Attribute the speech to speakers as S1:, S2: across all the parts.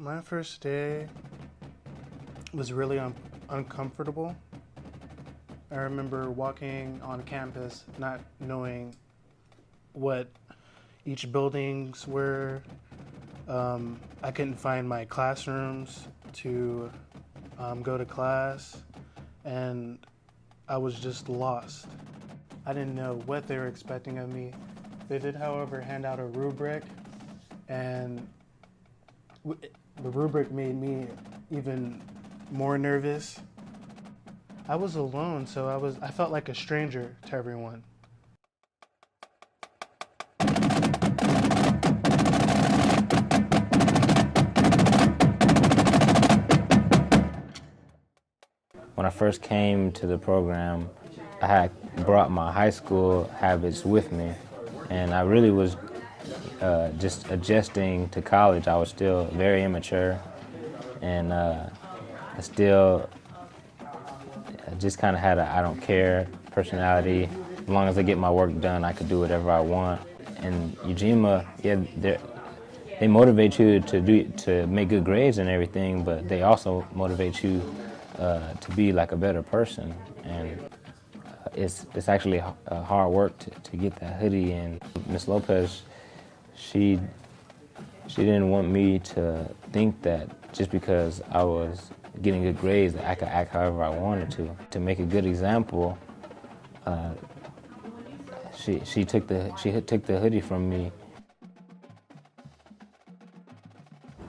S1: My first day was really uncomfortable. I remember walking on campus not knowing what each buildings were. I couldn't find my classrooms to go to class, and I was just lost. I didn't know what they were expecting of me. They did, however, hand out a rubric, and the rubric made me even more nervous. I was alone, so I felt like a stranger to everyone.
S2: When I first came to the program, I had brought my high school habits with me, and I really was just adjusting to college. I was still very immature, and I just kind of had a I don't care personality. As long as I get my work done, I could do whatever I want. And Ujima, yeah, they motivate you to make good grades and everything, but they also motivate you to be like a better person. And it's actually hard work to get that hoodie. And Ms. Lopez, she didn't want me to think that just because I was getting good grades that I could act however I wanted to. To make a good example, she took the hoodie from me.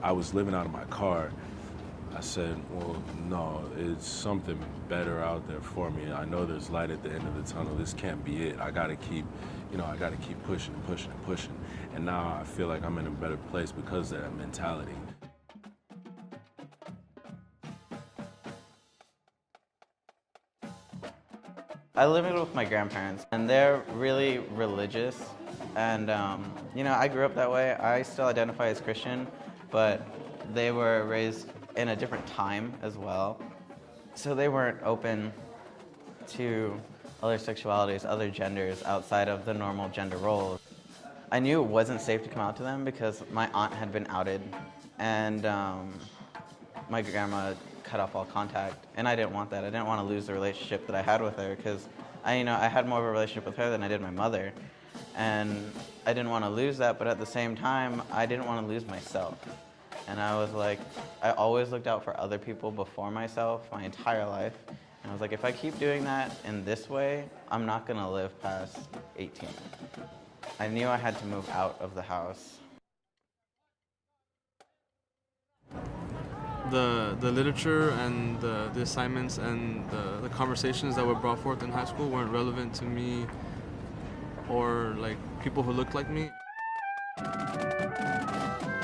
S3: I was living out of my car. I said, well, no, it's something better out there for me. I know there's light at the end of the tunnel. This can't be it. I gotta keep pushing and pushing and pushing. And now I feel like I'm in a better place because of that mentality.
S4: I live with my grandparents, and they're really religious. And, I grew up that way. I still identify as Christian, but they were raised in a different time as well. So they weren't open to other sexualities, other genders outside of the normal gender roles. I knew it wasn't safe to come out to them because my aunt had been outed, and my grandma cut off all contact, and I didn't want that. I didn't want to lose the relationship that I had with her because I had more of a relationship with her than I did my mother, and I didn't want to lose that, but at the same time, I didn't want to lose myself. And I was like, I always looked out for other people before myself my entire life. And I was like, if I keep doing that in this way, I'm not going to live past 18. I knew I had to move out of the house.
S5: The literature and the assignments and the conversations that were brought forth in high school weren't relevant to me or like people who looked like me.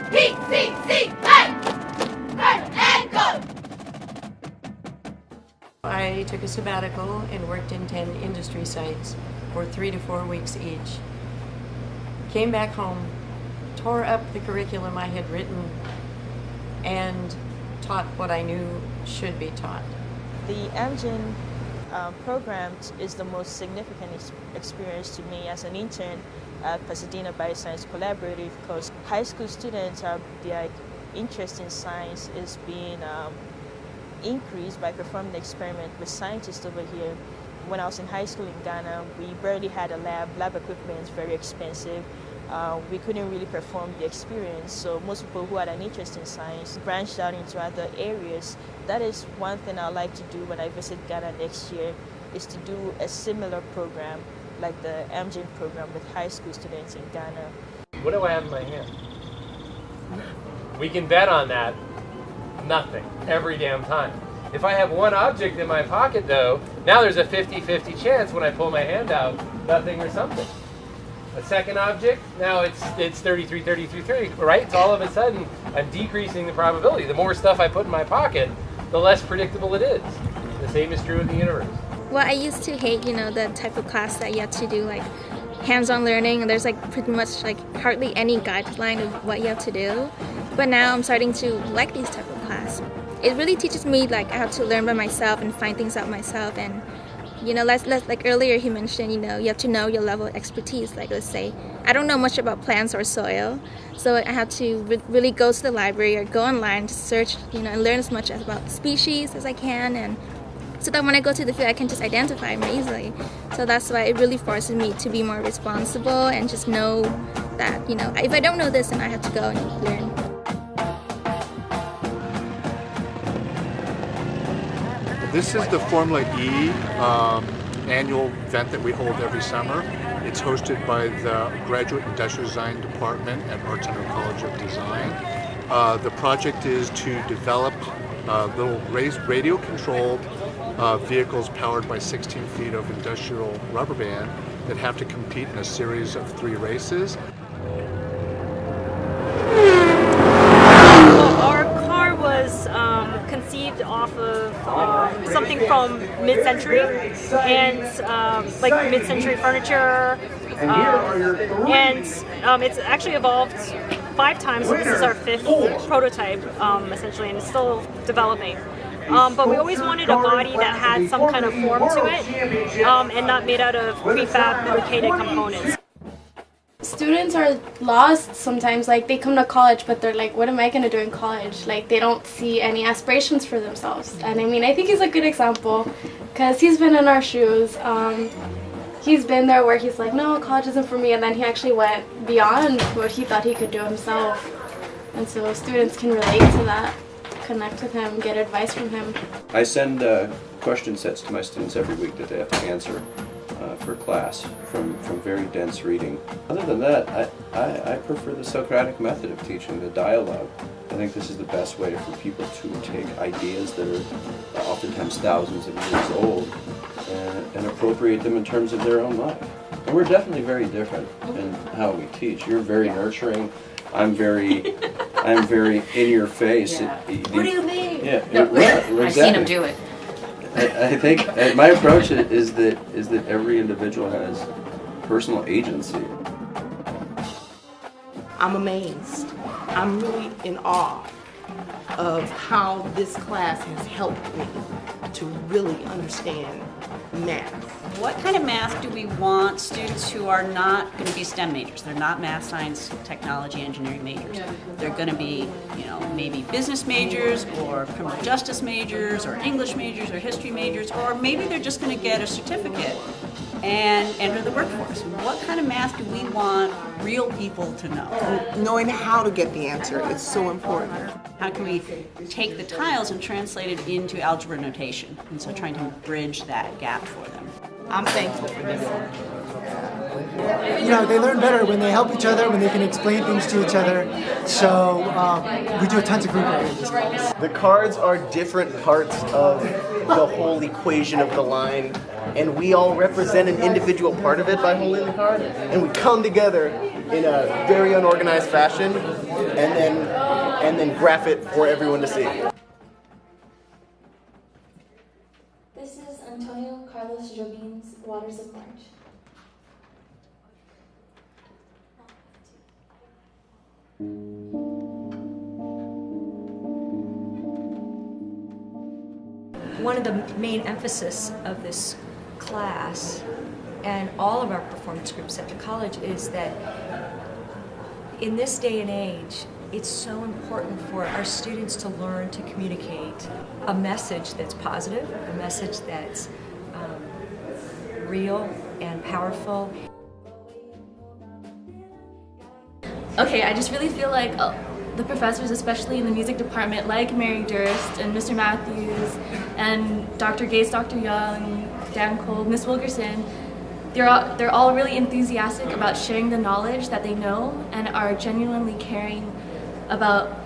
S6: PCC, hey! First and go!
S7: I took a sabbatical and worked in 10 industry sites for 3 to 4 weeks each. Came back home, tore up the curriculum I had written, and taught what I knew should be taught.
S8: The AmGen program is the most significant experience to me as an intern at Pasadena Bioscience Collaborative because high school students, their interest in science is being increased by performing the experiment with scientists over here. When I was in high school in Ghana, we barely had a lab. Lab equipment is very expensive. We couldn't really perform the experience, so most people who had an interest in science branched out into other areas. That is one thing I'd like to do when I visit Ghana next year, is to do a similar program like the AmGen program with high school students in Ghana.
S9: What do I have in my hand? We can bet on that. Nothing. Every damn time. If I have one object in my pocket, though, now there's a 50-50 chance when I pull my hand out, nothing or something. A second object, now it's 33, right? So all of a sudden, I'm decreasing the probability. The more stuff I put in my pocket, the less predictable it is. The same is true in the universe.
S10: Well, I used to hate, the type of class that you have to do, like, hands-on learning, and there's, like, pretty much, like, hardly any guideline of what you have to do. But now I'm starting to like these type of class. It really teaches me, like, I have to learn by myself and find things out myself, and like earlier he mentioned, you have to know your level of expertise. Like, let's say, I don't know much about plants or soil, So I had to really go to the library or go online to search, and learn as much about species as I can, and so that when I go to the field, I can just identify more easily. So that's why it really forces me to be more responsible and just know that, if I don't know this, then I have to go and learn.
S11: This is the Formula E annual event that we hold every summer. It's hosted by the Graduate Industrial Design Department at Art Center College of Design. The project is to develop little radio-controlled vehicles powered by 16 feet of industrial rubber band that have to compete in a series of 3 races.
S12: Our car was conceived off of something from mid-century and like mid-century furniture, and it's actually evolved 5 times. So this is our 5th prototype, essentially, and it's still developing. But we always wanted a body that had some kind of form to it, and not made out of prefabricated components.
S13: Students are lost sometimes. Like, they come to college, but they're like, what am I going to do in college? Like, they don't see any aspirations for themselves. And I mean, I think he's a good example because he's been in our shoes. He's been there where he's like, no, college isn't for me. And then he actually went beyond what he thought he could do himself. And so students can relate to that, connect with him, get advice from him.
S14: I send question sets to my students every week that they have to answer for class from very dense reading. Other than that, I prefer the Socratic method of teaching, the dialogue. I think this is the best way for people to take ideas that are oftentimes thousands of years old and appropriate them in terms of their own life. And we're definitely very different in how we teach. You're very nurturing. I'm very in your face.
S15: Yeah. What do you mean?
S14: Yeah,
S15: No,
S14: exactly.
S15: I've seen him do it.
S14: I think my approach is that every individual has personal agency.
S16: I'm amazed. I'm really in awe of how this class has helped me to really understand math.
S17: What kind of math do we want students who are not going to be STEM majors? They're not math, science, technology, engineering majors. They're going to be, maybe business majors or criminal justice majors or English majors or history majors, or maybe they're just going to get a certificate and enter the workforce. What kind of math do we want real people to know?
S16: Knowing how to get the answer is so important.
S17: How can we take the tiles and translate it into algebra notation? And so trying to bridge that gap for them.
S16: I'm thankful for this.
S18: They learn better when they help each other, when they can explain things to each other. So we do tons of group work in this class.
S19: The cards are different parts of the whole equation of the line, and we all represent an individual part of it by holding the card, and we come together in a very unorganized fashion, and then graph it for everyone to see.
S20: This is Antonio Carlos Jobin's Waters of March.
S21: One of the main emphasis of this class and all of our performance groups at the college is that in this day and age, it's so important for our students to learn to communicate a message that's positive, a message that's real and powerful.
S22: Okay, I just really feel like the professors, especially in the music department, like Mary Durst and Mr. Matthews and Dr. Gates, Dr. Young, Dan Cole, Miss Wilkerson, they're all really enthusiastic about sharing the knowledge that they know and are genuinely caring about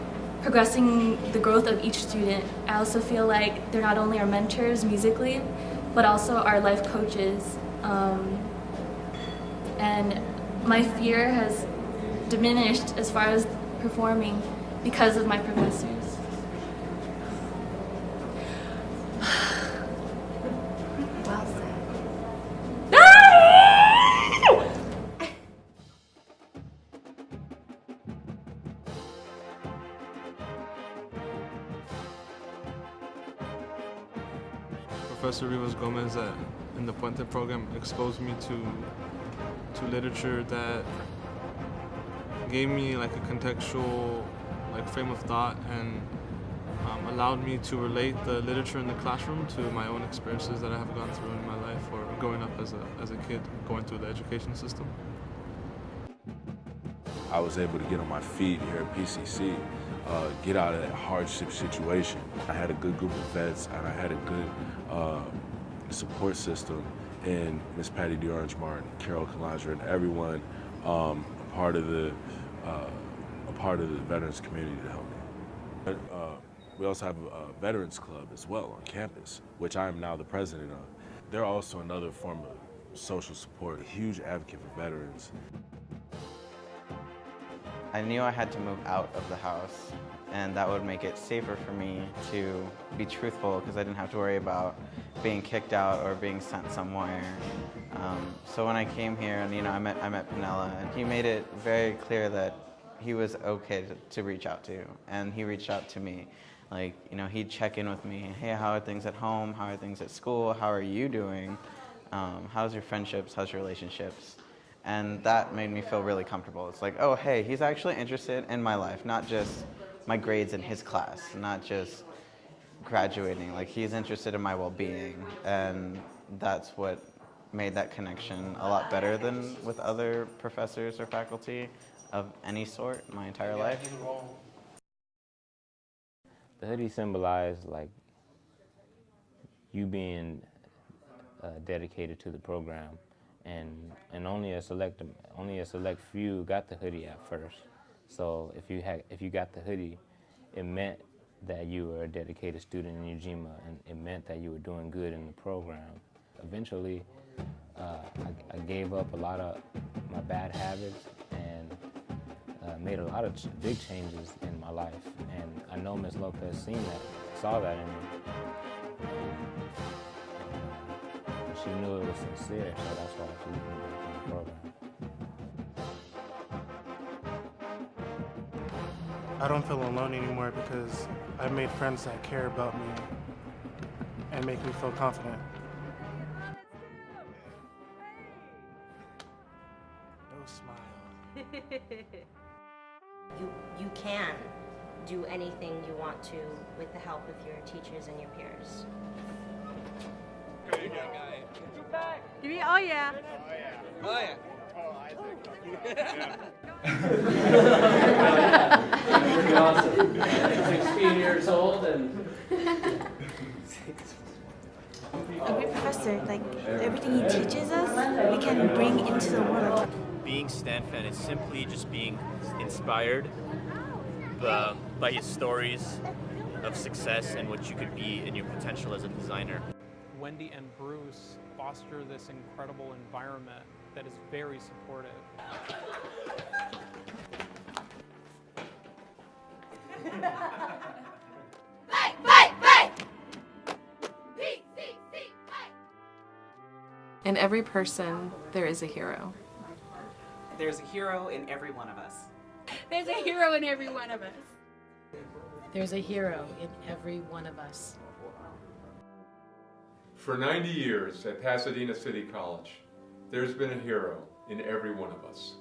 S22: progressing the growth of each student. I also feel like they're not only our mentors musically, but also our life coaches. And my fear has diminished as far as performing because of my professors.
S21: Well said.
S5: Professor Rivas Gomez in the Puente program exposed me to literature that gave me like a contextual like frame of thought and allowed me to relate the literature in the classroom to my own experiences that I have gone through in my life or growing up as a kid going through the education system.
S3: I was able to get on my feet here at PCC, get out of that hardship situation. I had a good group of vets and I had a good support system in Miss Patty DeOrange Martin, Carol Calandra, and everyone a part of the veterans community to help me. We also have a veterans club as well on campus, which I am now the president of. They're also another form of social support, a huge advocate for veterans.
S4: I knew I had to move out of the house, and that would make it safer for me to be truthful because I didn't have to worry about being kicked out or being sent somewhere. So when I came here, and I met Pinella, and he made it very clear that he was okay to reach out to, and he reached out to me. Like, he'd check in with me. Hey, how are things at home? How are things at school? How are you doing? How's your friendships? How's your relationships? And that made me feel really comfortable. It's like, oh, hey, he's actually interested in my life, not just my grades in his class, not just graduating. Like, he's interested in my well-being, and that's what made that connection a lot better than with other professors or faculty of any sort my entire life.
S1: The hoodie symbolized like you being dedicated to the program, and only a select few got the hoodie at first. So if you got the hoodie, it meant that you were a dedicated student in Ujima, and it meant that you were doing good in the program. Eventually, I gave up a lot of my bad habits and made a lot of big changes in my life. And I know Ms. Lopez saw that in me. And she knew it was sincere, so that's why she put me back in the program.
S2: I don't feel alone anymore because I've made friends that care about me and make me feel confident. No smile.
S23: You can do anything you want to with the help of your teachers and your peers.
S6: Give me, oh yeah.
S9: Oh yeah. Pretty awesome. 16 years old and.
S24: A great professor, like everything he teaches us, we can bring into the world.
S25: Being Stan fan is simply just being inspired by his stories of success and what you could be and your potential as a designer.
S26: Wendy and Bruce foster this incredible environment that is very supportive.
S6: Fight, fight, fight! PCC, fight!
S27: In every person, there is a hero.
S28: There's a hero in every one of us.
S15: There's a hero in every one of us.
S29: There's a hero in every one of us.
S30: For 90 years at Pasadena City College, there's been a hero in every one of us.